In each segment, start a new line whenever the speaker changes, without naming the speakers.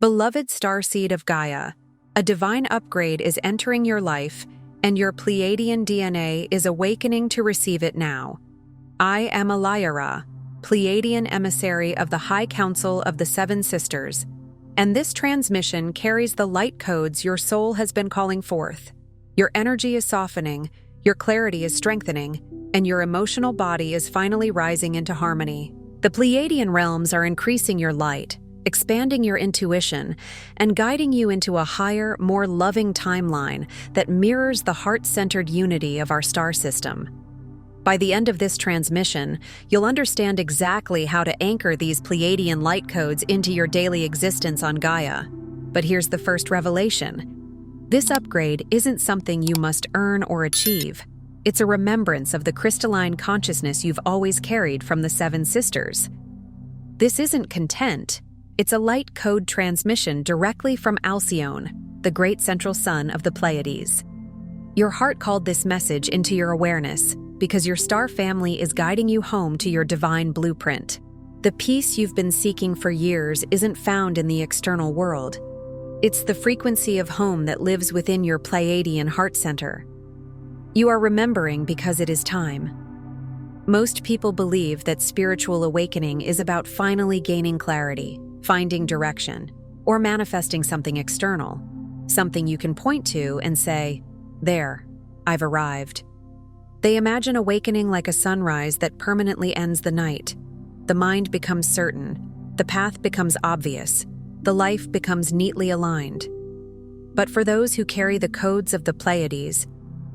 Beloved starseed of Gaia, a divine upgrade is entering your life, and your Pleiadian DNA is awakening to receive it now. I am Alayara, Pleiadian emissary of the High Council of the Seven Sisters, and this transmission carries the light codes your soul has been calling forth. Your energy is softening, your clarity is strengthening, and your emotional body is finally rising into harmony. The Pleiadian realms are increasing your light, expanding your intuition, and guiding you into a higher, more loving timeline that mirrors the heart-centered unity of our star system. By the end of this transmission, you'll understand exactly how to anchor these Pleiadian light codes into your daily existence on Gaia. But here's the first revelation. This upgrade isn't something you must earn or achieve. It's a remembrance of the crystalline consciousness you've always carried from the Seven Sisters. This isn't content. It's a light code transmission directly from Alcyone, the great central sun of the Pleiades. Your heart called this message into your awareness because your star family is guiding you home to your divine blueprint. The peace you've been seeking for years isn't found in the external world. It's the frequency of home that lives within your Pleiadian heart center. You are remembering because it is time. Most people believe that spiritual awakening is about finally gaining clarity, finding direction, or manifesting something external, something you can point to and say, "There, I've arrived." They imagine awakening like a sunrise that permanently ends the night. The mind becomes certain, the path becomes obvious, the life becomes neatly aligned. But for those who carry the codes of the Pleiades,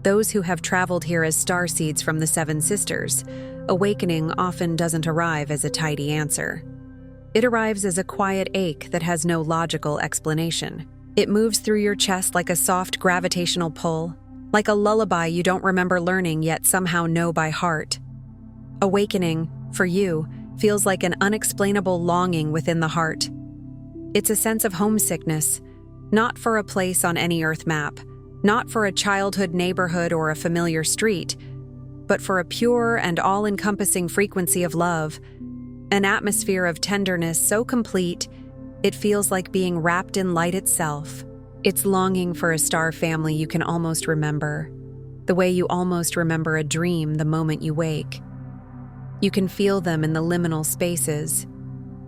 those who have traveled here as starseeds from the Seven Sisters, awakening often doesn't arrive as a tidy answer. It arrives as a quiet ache that has no logical explanation. It moves through your chest like a soft gravitational pull, like a lullaby you don't remember learning yet somehow know by heart. Awakening, for you, feels like an unexplainable longing within the heart. It's a sense of homesickness, not for a place on any Earth map, not for a childhood neighborhood or a familiar street, but for a pure and all-encompassing frequency of love, an atmosphere of tenderness so complete, it feels like being wrapped in light itself. It's longing for a star family you can almost remember, the way you almost remember a dream the moment you wake. You can feel them in the liminal spaces,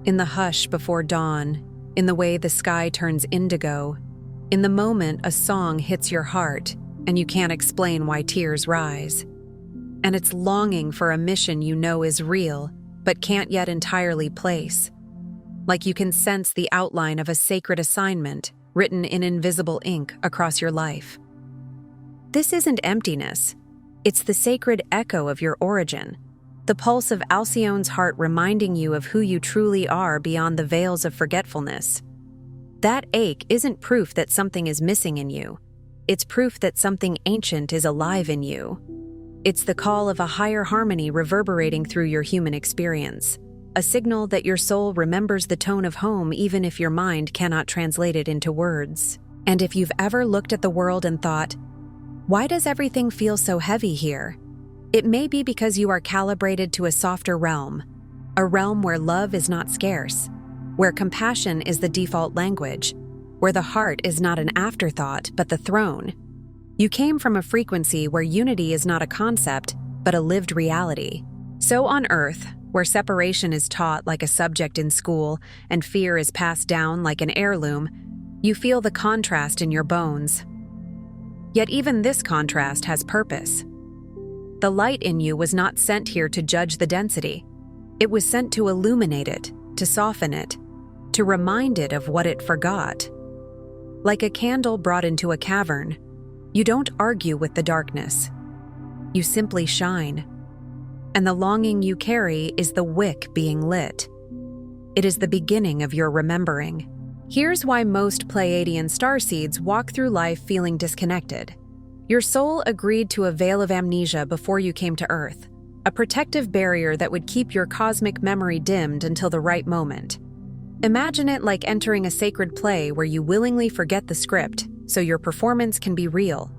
in the hush before dawn, in the way the sky turns indigo, in the moment a song hits your heart and you can't explain why tears rise. And it's longing for a mission you know is real, but can't yet entirely place. Like you can sense the outline of a sacred assignment written in invisible ink across your life. This isn't emptiness. It's the sacred echo of your origin, the pulse of Alcyone's heart reminding you of who you truly are beyond the veils of forgetfulness. That ache isn't proof that something is missing in you. It's proof that something ancient is alive in you. It's the call of a higher harmony reverberating through your human experience, a signal that your soul remembers the tone of home even if your mind cannot translate it into words. And if you've ever looked at the world and thought, "Why does everything feel so heavy here?" It may be because you are calibrated to a softer realm, a realm where love is not scarce, where compassion is the default language, where the heart is not an afterthought but the throne. You came from a frequency where unity is not a concept, but a lived reality. So on Earth, where separation is taught like a subject in school and fear is passed down like an heirloom, you feel the contrast in your bones. Yet even this contrast has purpose. The light in you was not sent here to judge the density. It was sent to illuminate it, to soften it, to remind it of what it forgot. Like a candle brought into a cavern, you don't argue with the darkness. You simply shine. And the longing you carry is the wick being lit. It is the beginning of your remembering. Here's why most Pleiadian starseeds walk through life feeling disconnected. Your soul agreed to a veil of amnesia before you came to Earth, a protective barrier that would keep your cosmic memory dimmed until the right moment. Imagine it like entering a sacred play where you willingly forget the script so your performance can be real,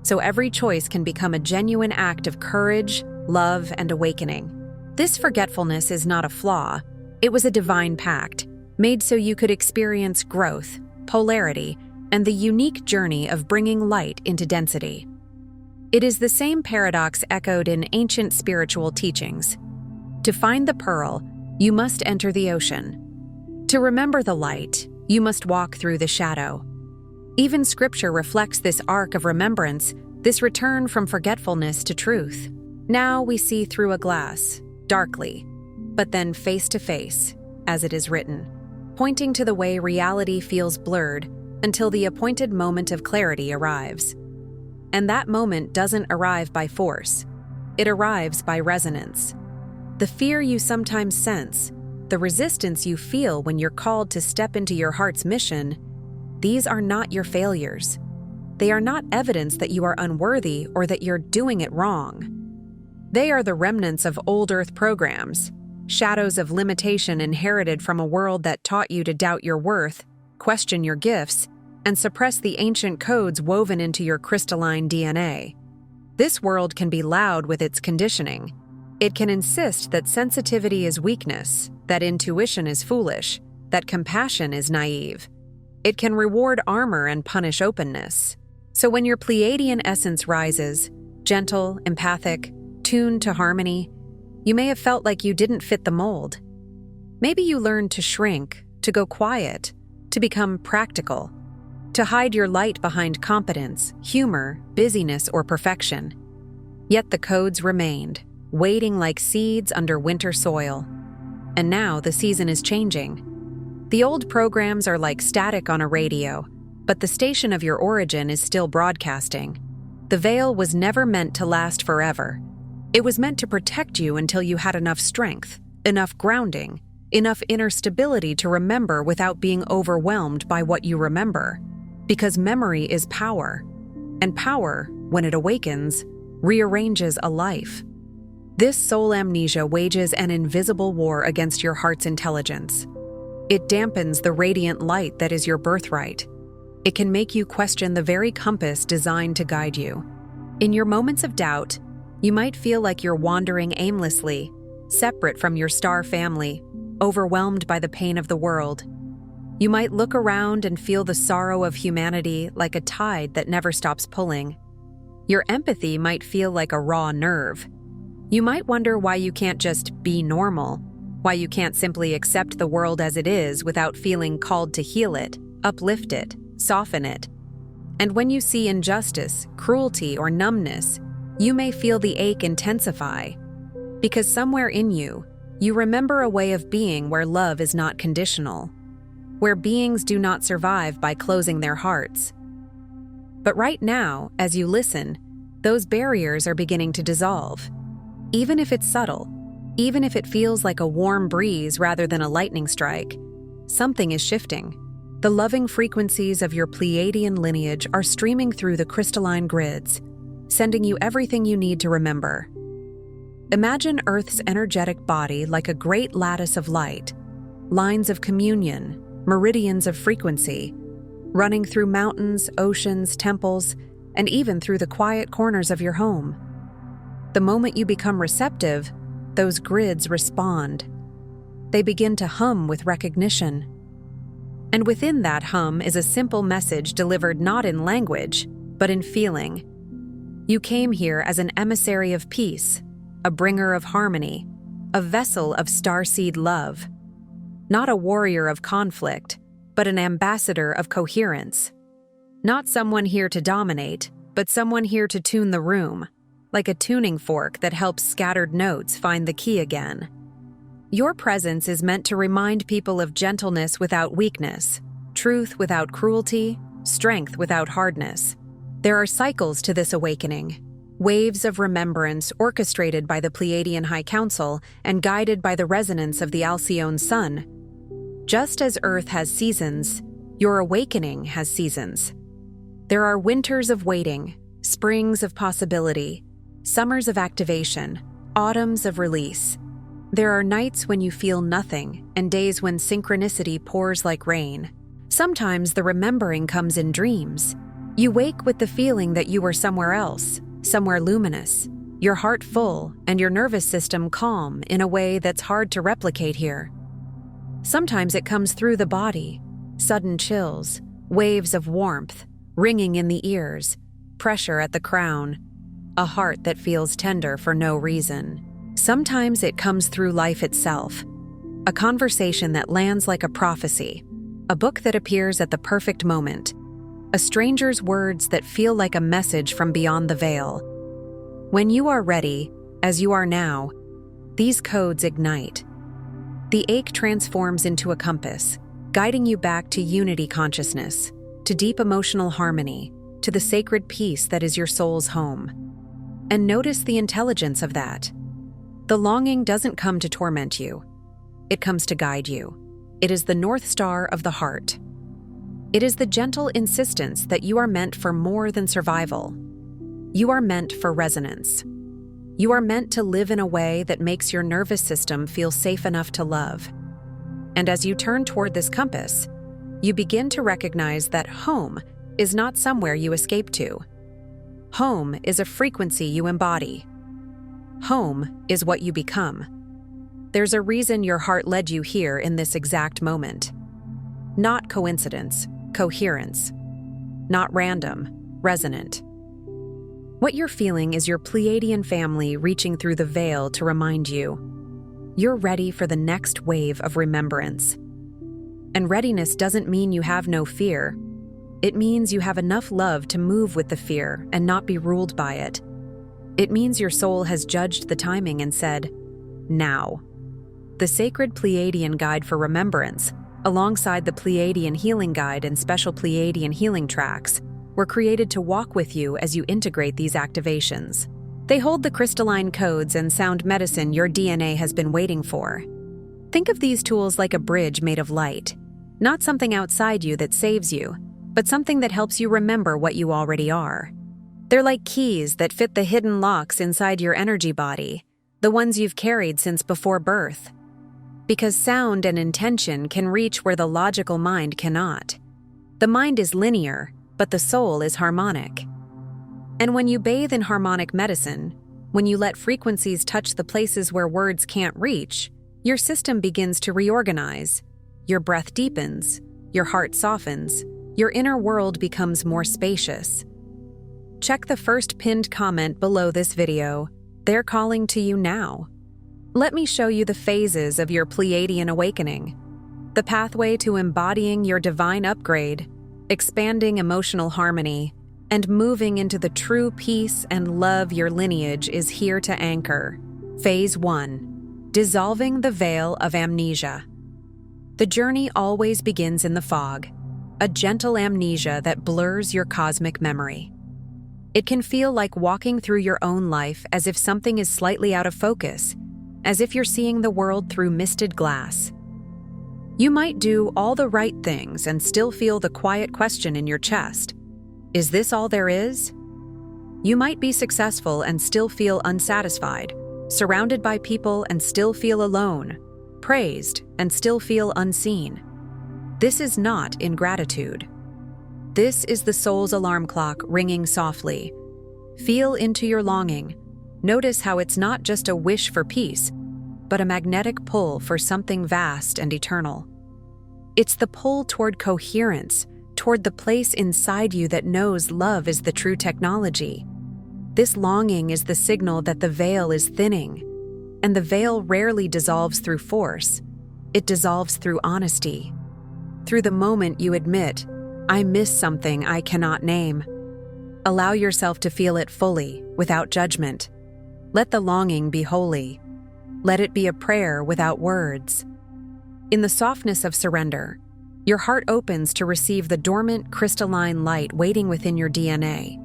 so every choice can become a genuine act of courage, love, and awakening. This forgetfulness is not a flaw. It was a divine pact. made so you could experience growth, polarity, and the unique journey of bringing light into density. It is the same paradox echoed in ancient spiritual teachings. To find the pearl, you must enter the ocean. To remember the light, you must walk through the shadow. Even scripture reflects this arc of remembrance, this return from forgetfulness to truth. Now we see through a glass, darkly, but then face to face, as it is written, pointing to the way reality feels blurred until the appointed moment of clarity arrives. And that moment doesn't arrive by force. It arrives by resonance. The fear you sometimes sense, the resistance you feel when you're called to step into your heart's mission, these are not your failures. They are not evidence that you are unworthy or that you're doing it wrong. They are the remnants of old Earth programs, shadows of limitation inherited from a world that taught you to doubt your worth, question your gifts, and suppress the ancient codes woven into your crystalline DNA. This world can be loud with its conditioning. It can insist that sensitivity is weakness, that intuition is foolish, that compassion is naive. It can reward armor and punish openness. So when your Pleiadian essence rises, gentle, empathic, tuned to harmony, you may have felt like you didn't fit the mold. Maybe you learned to shrink, to go quiet, to become practical, to hide your light behind competence, humor, busyness, or perfection. Yet the codes remained, waiting like seeds under winter soil. And now the season is changing. The old programs are like static on a radio, but the station of your origin is still broadcasting. The veil was never meant to last forever. It was meant to protect you until you had enough strength, enough grounding, enough inner stability to remember without being overwhelmed by what you remember. Because memory is power, and power, when it awakens, rearranges a life. This soul amnesia wages an invisible war against your heart's intelligence. It dampens the radiant light that is your birthright. It can make you question the very compass designed to guide you. In your moments of doubt, you might feel like you're wandering aimlessly, separate from your star family, overwhelmed by the pain of the world. You might look around and feel the sorrow of humanity like a tide that never stops pulling. Your empathy might feel like a raw nerve. You might wonder why you can't just be normal, why you can't simply accept the world as it is without feeling called to heal it, uplift it, soften it. And when you see injustice, cruelty, or numbness, you may feel the ache intensify. Because somewhere in you, you remember a way of being where love is not conditional, where beings do not survive by closing their hearts. But right now, as you listen, those barriers are beginning to dissolve. Even if it's subtle, even if it feels like a warm breeze rather than a lightning strike, something is shifting. The loving frequencies of your Pleiadian lineage are streaming through the crystalline grids, sending you everything you need to remember. Imagine Earth's energetic body like a great lattice of light, lines of communion, meridians of frequency, running through mountains, oceans, temples, and even through the quiet corners of your home. The moment you become receptive, those grids respond. They begin to hum with recognition. And within that hum is a simple message delivered not in language, but in feeling. You came here as an emissary of peace, a bringer of harmony, a vessel of starseed love. Not a warrior of conflict, but an ambassador of coherence. Not someone here to dominate, but someone here to tune the room, like a tuning fork that helps scattered notes find the key again. Your presence is meant to remind people of gentleness without weakness, truth without cruelty, strength without hardness. There are cycles to this awakening, waves of remembrance orchestrated by the Pleiadian High Council and guided by the resonance of the Alcyone sun. Just as Earth has seasons, your awakening has seasons. There are winters of waiting, springs of possibility, summers of activation, autumns of release. There are nights when you feel nothing and days when synchronicity pours like rain. Sometimes the remembering comes in dreams. You wake with the feeling that you were somewhere else, somewhere luminous, your heart full and your nervous system calm in a way that's hard to replicate here. Sometimes it comes through the body, sudden chills, waves of warmth, ringing in the ears, pressure at the crown, a heart that feels tender for no reason. Sometimes it comes through life itself, a conversation that lands like a prophecy, a book that appears at the perfect moment, a stranger's words that feel like a message from beyond the veil. When you are ready, as you are now, these codes ignite. The ache transforms into a compass, guiding you back to unity consciousness, to deep emotional harmony, to the sacred peace that is your soul's home. And notice the intelligence of that. The longing doesn't come to torment you. It comes to guide you. It is the North Star of the heart. It is the gentle insistence that you are meant for more than survival. You are meant for resonance. You are meant to live in a way that makes your nervous system feel safe enough to love. And as you turn toward this compass, you begin to recognize that home is not somewhere you escape to. Home is a frequency you embody. Home is what you become. There's a reason your heart led you here in this exact moment. Not coincidence, coherence. Not random, resonant. What you're feeling is your Pleiadian family reaching through the veil to remind you you're ready for the next wave of remembrance. And readiness doesn't mean you have no fear. It means you have enough love to move with the fear and not be ruled by it. It means your soul has judged the timing and said, now. The sacred Pleiadian guide for remembrance, alongside the Pleiadian healing guide and special Pleiadian healing tracks, were created to walk with you as you integrate these activations. They hold the crystalline codes and sound medicine your DNA has been waiting for. Think of these tools like a bridge made of light, not something outside you that saves you, but something that helps you remember what you already are. They're like keys that fit the hidden locks inside your energy body, the ones you've carried since before birth. Because sound and intention can reach where the logical mind cannot. The mind is linear, but the soul is harmonic. And when you bathe in harmonic medicine, when you let frequencies touch the places where words can't reach, your system begins to reorganize. Your breath deepens, your heart softens, your inner world becomes more spacious. Check the first pinned comment below this video. They're calling to you now. Let me show you the phases of your Pleiadian awakening, the pathway to embodying your divine upgrade, expanding emotional harmony, and moving into the true peace and love your lineage is here to anchor. Phase 1. Dissolving the veil of amnesia. The journey always begins in the fog, a gentle amnesia that blurs your cosmic memory. It can feel like walking through your own life as if something is slightly out of focus, as if you're seeing the world through misted glass. You might do all the right things and still feel the quiet question in your chest. Is this all there is? You might be successful and still feel unsatisfied, surrounded by people and still feel alone, praised and still feel unseen. This is not ingratitude. This is the soul's alarm clock ringing softly. Feel into your longing. Notice how it's not just a wish for peace, but a magnetic pull for something vast and eternal. It's the pull toward coherence, toward the place inside you that knows love is the true technology. This longing is the signal that the veil is thinning, and the veil rarely dissolves through force. It dissolves through honesty. Through the moment you admit, I miss something I cannot name. Allow yourself to feel it fully, without judgment. Let the longing be holy. Let it be a prayer without words. In the softness of surrender, your heart opens to receive the dormant crystalline light waiting within your DNA.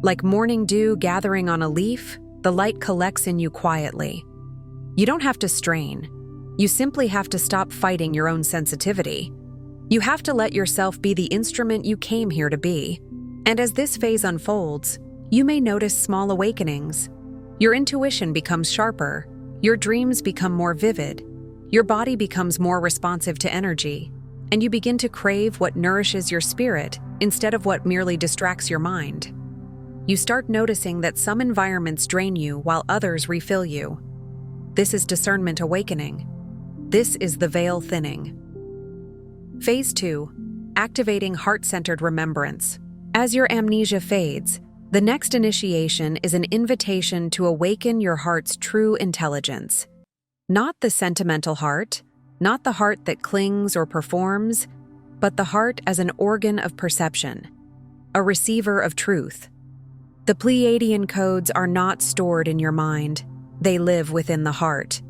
Like morning dew gathering on a leaf, the light collects in you quietly. You don't have to strain. You simply have to stop fighting your own sensitivity. You have to let yourself be the instrument you came here to be. And as this phase unfolds, you may notice small awakenings. Your intuition becomes sharper. Your dreams become more vivid. Your body becomes more responsive to energy. And you begin to crave what nourishes your spirit instead of what merely distracts your mind. You start noticing that some environments drain you while others refill you. This is discernment awakening. This is the veil thinning. Phase 2. Activating heart-centered remembrance. As your amnesia fades, the next initiation is an invitation to awaken your heart's true intelligence. Not the sentimental heart, not the heart that clings or performs, but the heart as an organ of perception, a receiver of truth. The Pleiadian codes are not stored in your mind, they live within the heart.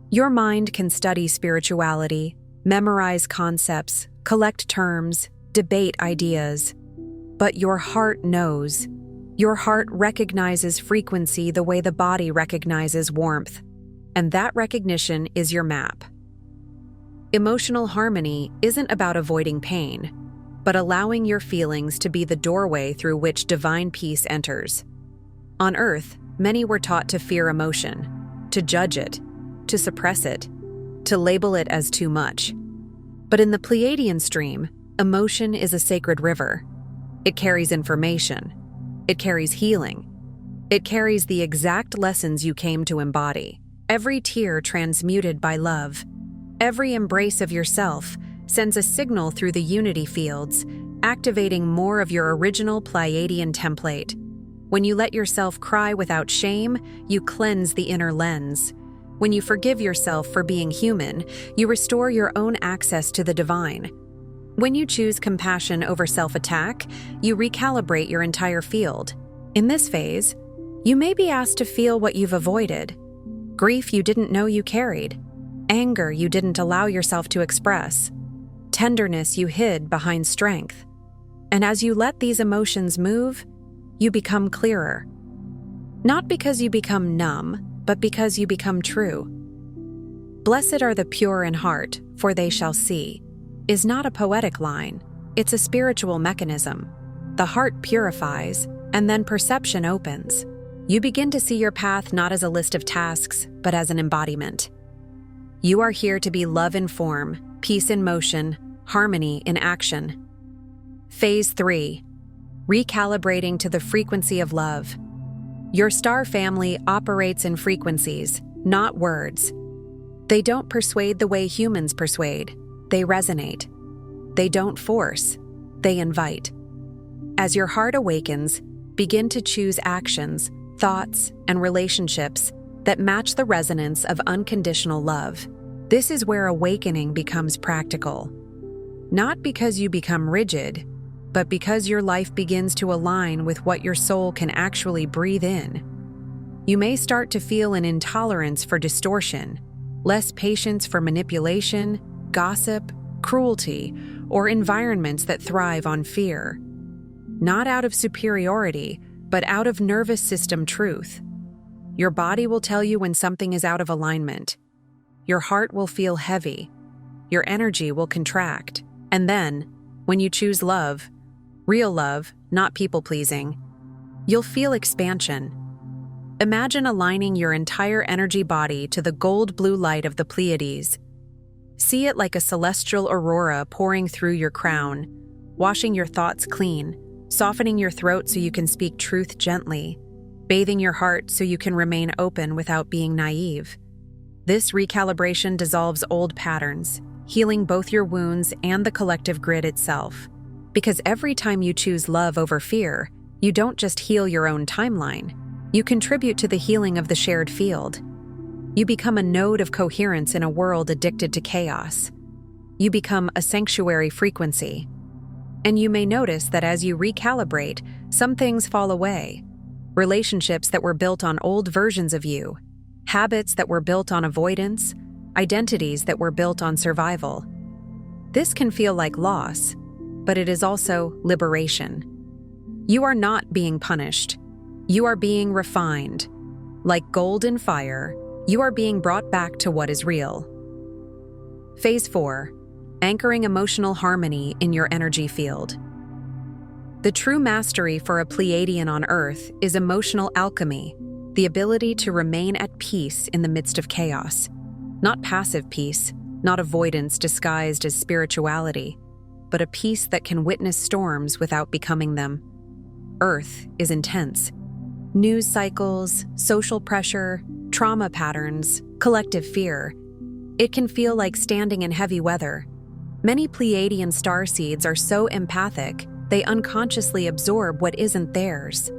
Your mind can study spirituality, memorize concepts, collect terms, debate ideas. But your heart knows. Your heart recognizes frequency the way the body recognizes warmth. And that recognition is your map. Emotional harmony isn't about avoiding pain, but allowing your feelings to be the doorway through which divine peace enters. On Earth, many were taught to fear emotion, to judge it, to suppress it, to label it as too much. But in the Pleiadian stream, emotion is a sacred river. It carries information. It carries healing. It carries the exact lessons you came to embody. Every tear transmuted by love. Every embrace of yourself sends a signal through the unity fields, activating more of your original Pleiadian template. When you let yourself cry without shame, you cleanse the inner lens. When you forgive yourself for being human, you restore your own access to the divine. When you choose compassion over self-attack, you recalibrate your entire field. In this phase, you may be asked to feel what you've avoided, grief you didn't know you carried, anger you didn't allow yourself to express, tenderness you hid behind strength. And as you let these emotions move, you become clearer. Not because you become numb, but because you become true. Blessed are the pure in heart, for they shall see, is not a poetic line, it's a spiritual mechanism. The heart purifies, and then perception opens. You begin to see your path not as a list of tasks, but as an embodiment. You are here to be love in form, peace in motion, harmony in action. Phase 3. Recalibrating to the frequency of love. Your star family operates in frequencies, not words. They don't persuade the way humans persuade. They resonate. They don't force. They invite. As your heart awakens, begin to choose actions, thoughts, and relationships that match the resonance of unconditional love. This is where awakening becomes practical. Not because you become rigid, but because your life begins to align with what your soul can actually breathe in. You may start to feel an intolerance for distortion, less patience for manipulation, gossip, cruelty, or environments that thrive on fear. Not out of superiority, but out of nervous system truth. Your body will tell you when something is out of alignment. Your heart will feel heavy. Your energy will contract. And then, when you choose love, real love, not people-pleasing, you'll feel expansion. Imagine aligning your entire energy body to the gold-blue light of the Pleiades. See it like a celestial aurora pouring through your crown, washing your thoughts clean, softening your throat so you can speak truth gently, bathing your heart so you can remain open without being naive. This recalibration dissolves old patterns, healing both your wounds and the collective grid itself. Because every time you choose love over fear, you don't just heal your own timeline, you contribute to the healing of the shared field. You become a node of coherence in a world addicted to chaos. You become a sanctuary frequency. And you may notice that as you recalibrate, some things fall away. Relationships that were built on old versions of you, habits that were built on avoidance, identities that were built on survival. This can feel like loss, but it is also liberation. You are not being punished. You are being refined. Like gold in fire, you are being brought back to what is real. Phase 4. Anchoring emotional harmony in your energy field. The true mastery for a Pleiadian on Earth is emotional alchemy, the ability to remain at peace in the midst of chaos. Not passive peace, not avoidance disguised as spirituality, but a peace that can witness storms without becoming them. Earth is intense. News cycles, social pressure, trauma patterns, collective fear. It can feel like standing in heavy weather. Many Pleiadian starseeds are so empathic, they unconsciously absorb what isn't theirs.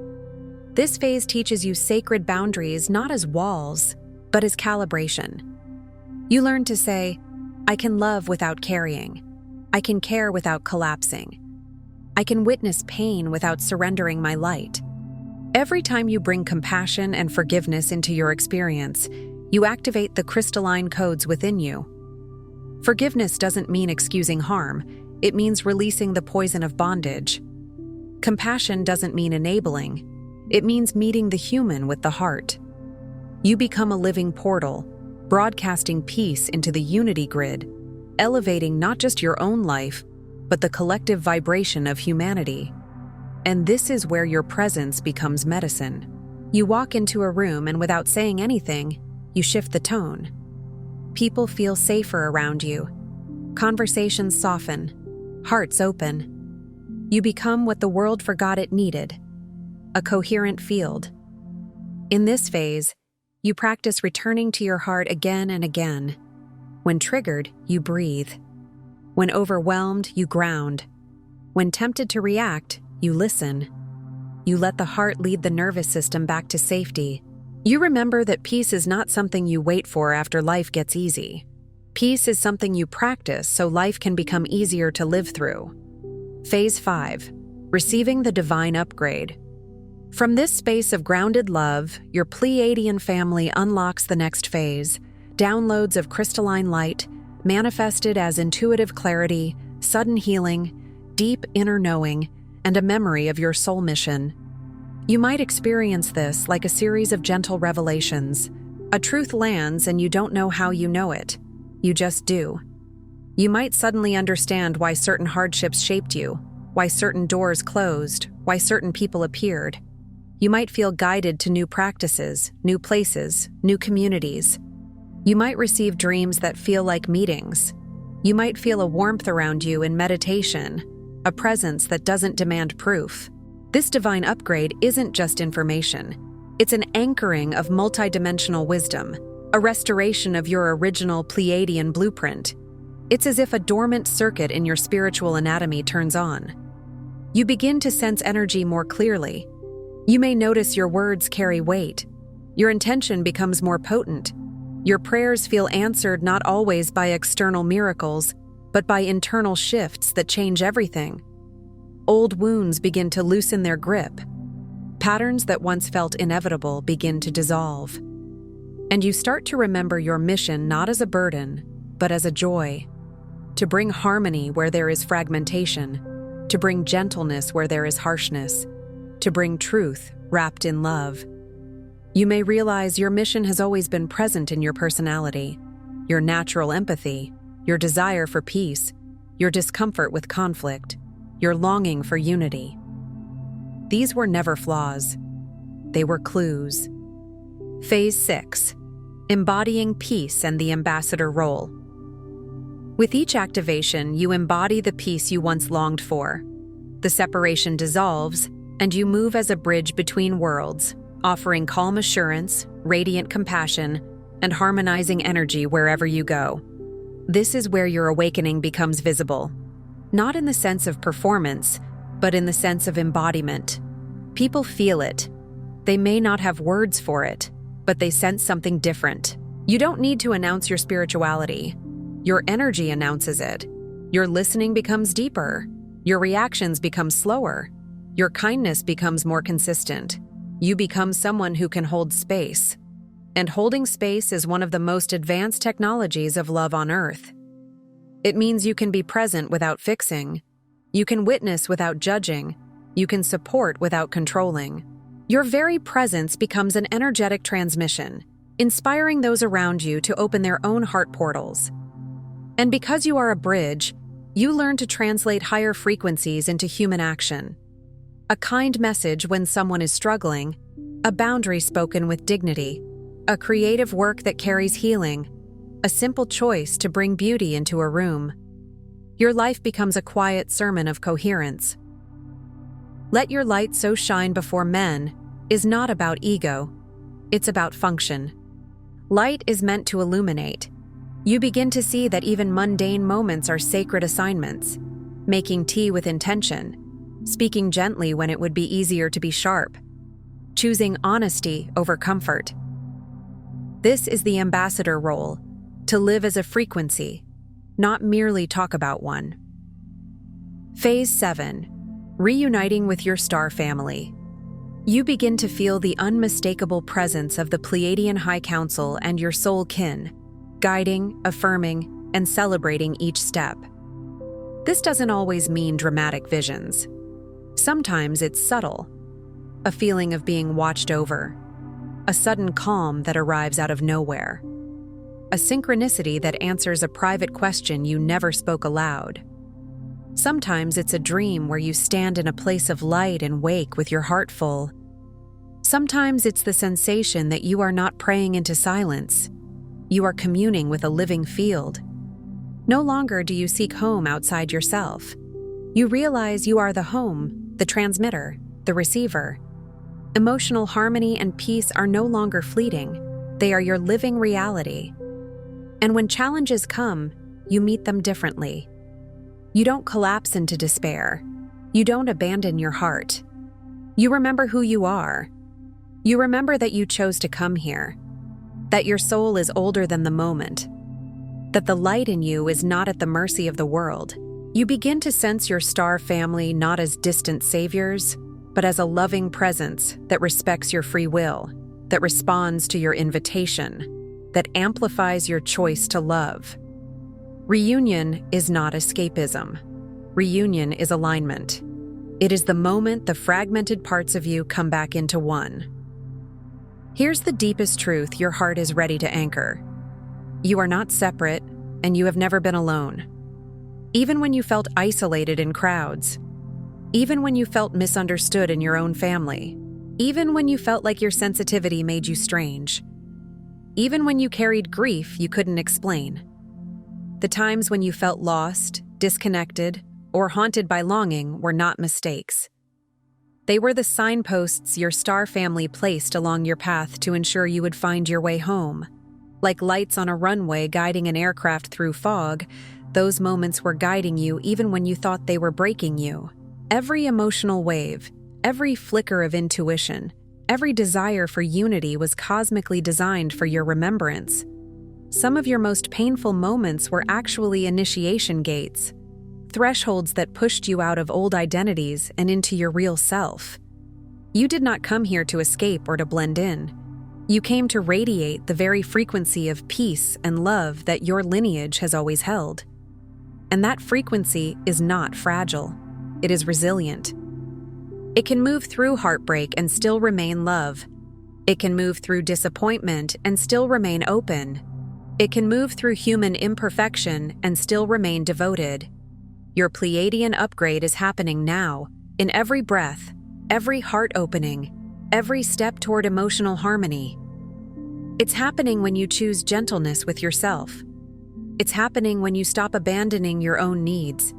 This phase teaches you sacred boundaries not as walls, but as calibration. You learn to say, I can love without carrying. I can care without collapsing. I can witness pain without surrendering my light. Every time you bring compassion and forgiveness into your experience, you activate the crystalline codes within you. Forgiveness doesn't mean excusing harm, it means releasing the poison of bondage. Compassion doesn't mean enabling, it means meeting the human with the heart. You become a living portal, broadcasting peace into the unity grid, elevating not just your own life, but the collective vibration of humanity. And this is where your presence becomes medicine. You walk into a room and without saying anything, you shift the tone. People feel safer around you. Conversations soften, hearts open. You become what the world forgot it needed, a coherent field. In this phase, you practice returning to your heart again and again. When triggered, you breathe. When overwhelmed, you ground. When tempted to react, you listen. You let the heart lead the nervous system back to safety. You remember that peace is not something you wait for after life gets easy. Peace is something you practice so life can become easier to live through. Phase 5. Receiving the divine upgrade. From this space of grounded love, your Pleiadian family unlocks the next phase, downloads of crystalline light, manifested as intuitive clarity, sudden healing, deep inner knowing, and a memory of your soul mission. You might experience this like a series of gentle revelations. A truth lands and you don't know how you know it. You just do. You might suddenly understand why certain hardships shaped you, why certain doors closed, why certain people appeared. You might feel guided to new practices, new places, new communities. You might receive dreams that feel like meetings. You might feel a warmth around you in meditation, a presence that doesn't demand proof. This divine upgrade isn't just information. It's an anchoring of multidimensional wisdom, a restoration of your original Pleiadian blueprint. It's as if a dormant circuit in your spiritual anatomy turns on. You begin to sense energy more clearly. You may notice your words carry weight. Your intention becomes more potent. Your prayers feel answered not always by external miracles, but by internal shifts that change everything. Old wounds begin to loosen their grip. Patterns that once felt inevitable begin to dissolve. And you start to remember your mission not as a burden, but as a joy. To bring harmony where there is fragmentation, to bring gentleness where there is harshness, to bring truth wrapped in love. You may realize your mission has always been present in your personality, your natural empathy, your desire for peace, your discomfort with conflict, your longing for unity. These were never flaws. They were clues. Phase 6. Embodying peace and the ambassador role. With each activation, you embody the peace you once longed for. The separation dissolves, and you move as a bridge between worlds, offering calm assurance, radiant compassion, and harmonizing energy wherever you go. This is where your awakening becomes visible, not in the sense of performance, but in the sense of embodiment. People feel it. They may not have words for it, but they sense something different. You don't need to announce your spirituality. Your energy announces it. Your listening becomes deeper. Your reactions become slower. Your kindness becomes more consistent. You become someone who can hold space. And holding space is one of the most advanced technologies of love on Earth. It means you can be present without fixing. You can witness without judging. You can support without controlling. Your very presence becomes an energetic transmission, inspiring those around you to open their own heart portals. And because you are a bridge, you learn to translate higher frequencies into human action. A kind message when someone is struggling, a boundary spoken with dignity, a creative work that carries healing, a simple choice to bring beauty into a room. Your life becomes a quiet sermon of coherence. Let your light so shine before men is not about ego, it's about function. Light is meant to illuminate. You begin to see that even mundane moments are sacred assignments, making tea with intention, speaking gently when it would be easier to be sharp, choosing honesty over comfort. This is the ambassador role, to live as a frequency, not merely talk about one. Phase 7. Reuniting with your star family. You begin to feel the unmistakable presence of the Pleiadian High Council and your soul kin, guiding, affirming, and celebrating each step. This doesn't always mean dramatic visions. Sometimes it's subtle, a feeling of being watched over, a sudden calm that arrives out of nowhere, a synchronicity that answers a private question you never spoke aloud. Sometimes it's a dream where you stand in a place of light and wake with your heart full. Sometimes it's the sensation that you are not praying into silence. You are communing with a living field. No longer do you seek home outside yourself. You realize you are the home, the transmitter, the receiver. Emotional harmony and peace are no longer fleeting. They are your living reality. And when challenges come, you meet them differently. You don't collapse into despair. You don't abandon your heart. You remember who you are. You remember that you chose to come here, that your soul is older than the moment, that the light in you is not at the mercy of the world. You begin to sense your star family not as distant saviors, but as a loving presence that respects your free will, that responds to your invitation, that amplifies your choice to love. Reunion is not escapism. Reunion is alignment. It is the moment the fragmented parts of you come back into one. Here's the deepest truth your heart is ready to anchor. You are not separate, and you have never been alone. Even when you felt isolated in crowds, even when you felt misunderstood in your own family, even when you felt like your sensitivity made you strange, even when you carried grief you couldn't explain. The times when you felt lost, disconnected, or haunted by longing were not mistakes. They were the signposts your star family placed along your path to ensure you would find your way home. Like lights on a runway guiding an aircraft through fog, those moments were guiding you even when you thought they were breaking you. Every emotional wave, every flicker of intuition, every desire for unity was cosmically designed for your remembrance. Some of your most painful moments were actually initiation gates, thresholds that pushed you out of old identities and into your real self. You did not come here to escape or to blend in. You came to radiate the very frequency of peace and love that your lineage has always held. And that frequency is not fragile. It is resilient. It can move through heartbreak and still remain love. It can move through disappointment and still remain open. It can move through human imperfection and still remain devoted. Your Pleiadian upgrade is happening now, in every breath, every heart opening, every step toward emotional harmony. It's happening when you choose gentleness with yourself. It's happening when you stop abandoning your own needs.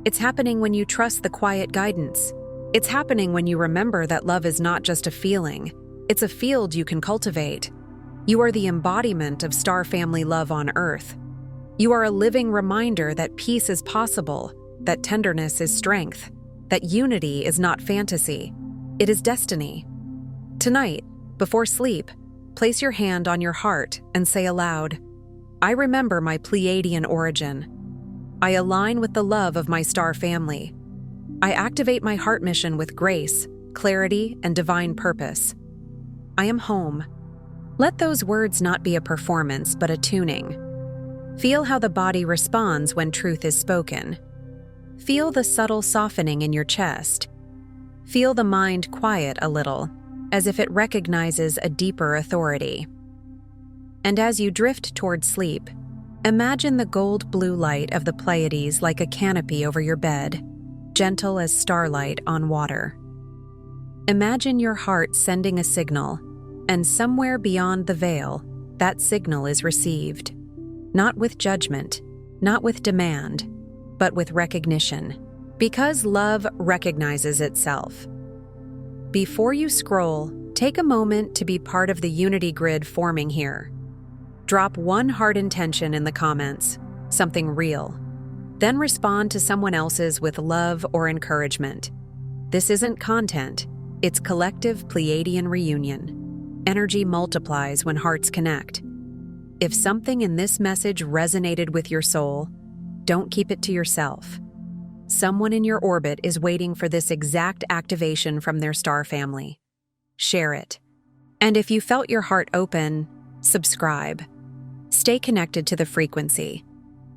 It's happening when you trust the quiet guidance. It's happening when you remember that love is not just a feeling, it's a field you can cultivate. You are the embodiment of star family love on Earth. You are a living reminder that peace is possible, that tenderness is strength, that unity is not fantasy, it is destiny. Tonight, before sleep, place your hand on your heart and say aloud, I remember my Pleiadian origin. I align with the love of my star family. I activate my heart mission with grace, clarity, and divine purpose. I am home. Let those words not be a performance, but a tuning. Feel how the body responds when truth is spoken. Feel the subtle softening in your chest. Feel the mind quiet a little, as if it recognizes a deeper authority. And as you drift toward sleep, imagine the gold-blue light of the Pleiades like a canopy over your bed, gentle as starlight on water. Imagine your heart sending a signal, and somewhere beyond the veil, that signal is received. Not with judgment, not with demand, but with recognition. Because love recognizes itself. Before you scroll, take a moment to be part of the unity grid forming here. Drop one heart intention in the comments, something real. Then respond to someone else's with love or encouragement. This isn't content, it's collective Pleiadian reunion. Energy multiplies when hearts connect. If something in this message resonated with your soul, don't keep it to yourself. Someone in your orbit is waiting for this exact activation from their star family. Share it. And if you felt your heart open, subscribe. Stay connected to the frequency.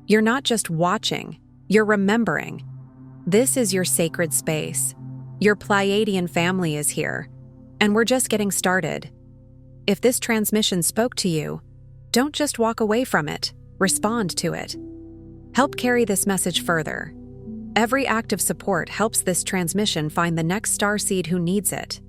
You're not just watching, you're remembering. This is your sacred space. Your Pleiadian family is here, and we're just getting started. If this transmission spoke to you, don't just walk away from it, respond to it. Help carry this message further. Every act of support helps this transmission find the next starseed who needs it.